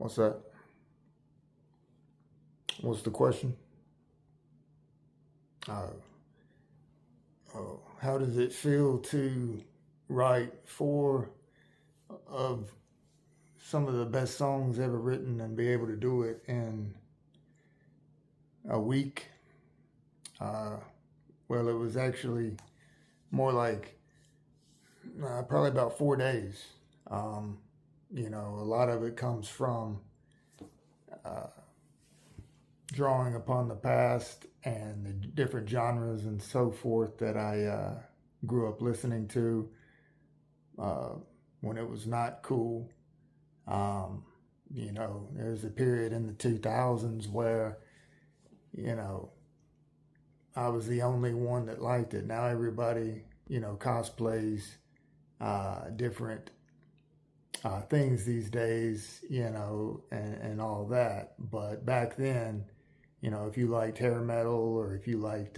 What's that? What's the question? Uh, how does it feel to write four of some of the best songs ever written and be able to do it in a week? Uh, well, it was actually more like probably about 4 days. Um, a lot of it comes from uh, drawing upon the past and the different genres and so forth that I grew up listening to uh, when it was not cool. Um, there's a period in the 2000s where, you know, I was the only one that liked it. Now everybody, cosplays different things these days, and all that. But back then, if you liked hair metal or if you liked,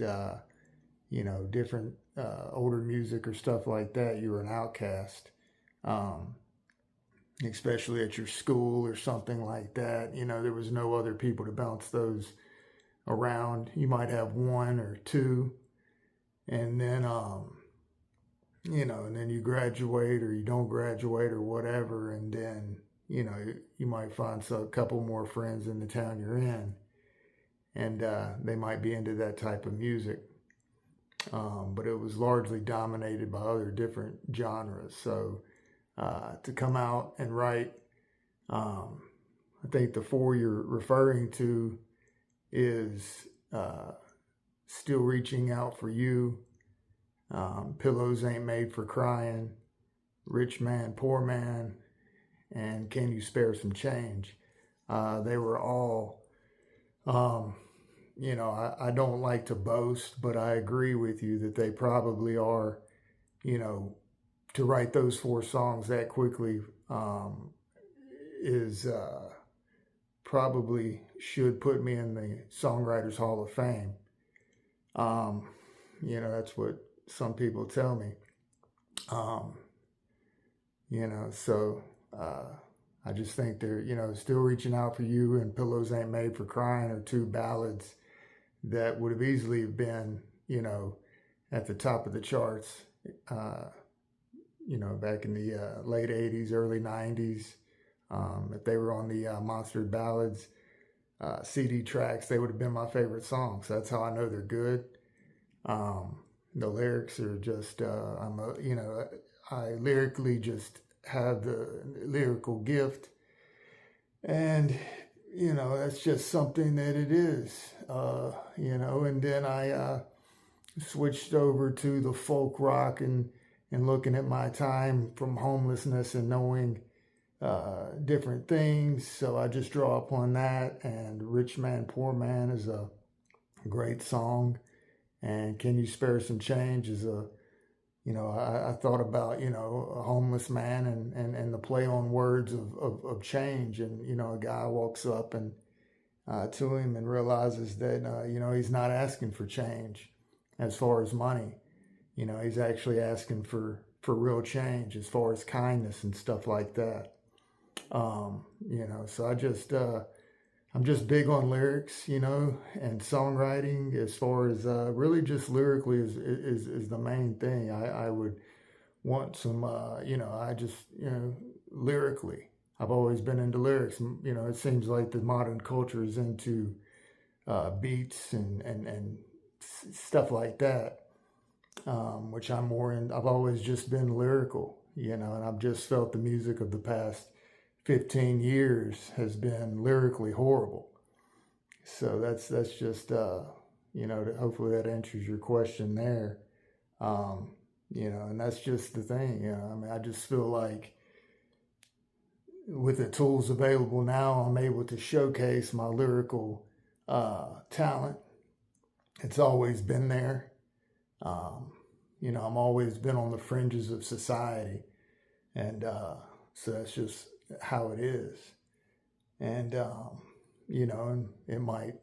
different older music or stuff like that, you were an outcast. Um, Especially at your school or something like that. There was no other people to bounce those around. You might have one or two, and then, and then you graduate or you don't graduate or whatever, and then, you might find a couple more friends in the town you're in, and they might be into that type of music. But it was largely dominated by other different genres. So to come out and write, I think the four you're referring to is Still Reaching Out for You, Pillows Ain't Made for Cryin', Rich Man, Poor Man, and Can You Spare Some Change? They were all, I don't like to boast, but I agree with you that they probably are, to write those four songs that quickly is probably should put me in the Songwriters Hall of Fame. That's what some people tell me. So I just think they're, Still Reaching Out for You and Pillows Ain't Made for Cryin' are two ballads that would have easily been, at the top of the charts, back in the late 80s, early 90s. If they were on the Monstered Ballads CD tracks, they would have been my favorite songs. That's how I know they're good. The lyrics are just, I lyrically just have the lyrical gift. And, that's just something that it is, and then I switched over to the folk rock and looking at my time from homelessness and knowing different things. So I just draw upon that. And Rich Man, Poor Man is a great song. And Can You Spare Some Change is I thought about, a homeless man and the play on words of change. And, a guy walks up and to him and realizes that, he's not asking for change as far as money. He's actually asking for real change as far as kindness and stuff like that. So I'm just big on lyrics, and songwriting as far as really just lyrically is the main thing. I would want some, lyrically. I've always been into lyrics. It seems like the modern culture is into beats and stuff like that, which I'm more in. I've always just been lyrical, and I've just felt the music of the past 15 years has been lyrically horrible. So that's just, hopefully that answers your question there. And that's just the thing, I just feel like with the tools available now, I'm able to showcase my lyrical talent. It's always been there. I'm always been on the fringes of society. And so that's just how it is. And, and it might,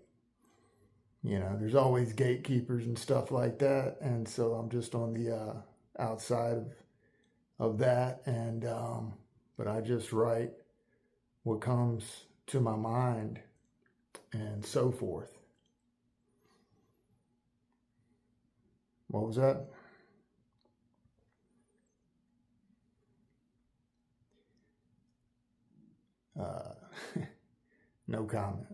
there's always gatekeepers and stuff like that. And so I'm just on the outside of that. And, but I just write what comes to my mind and so forth. What was that? No comment.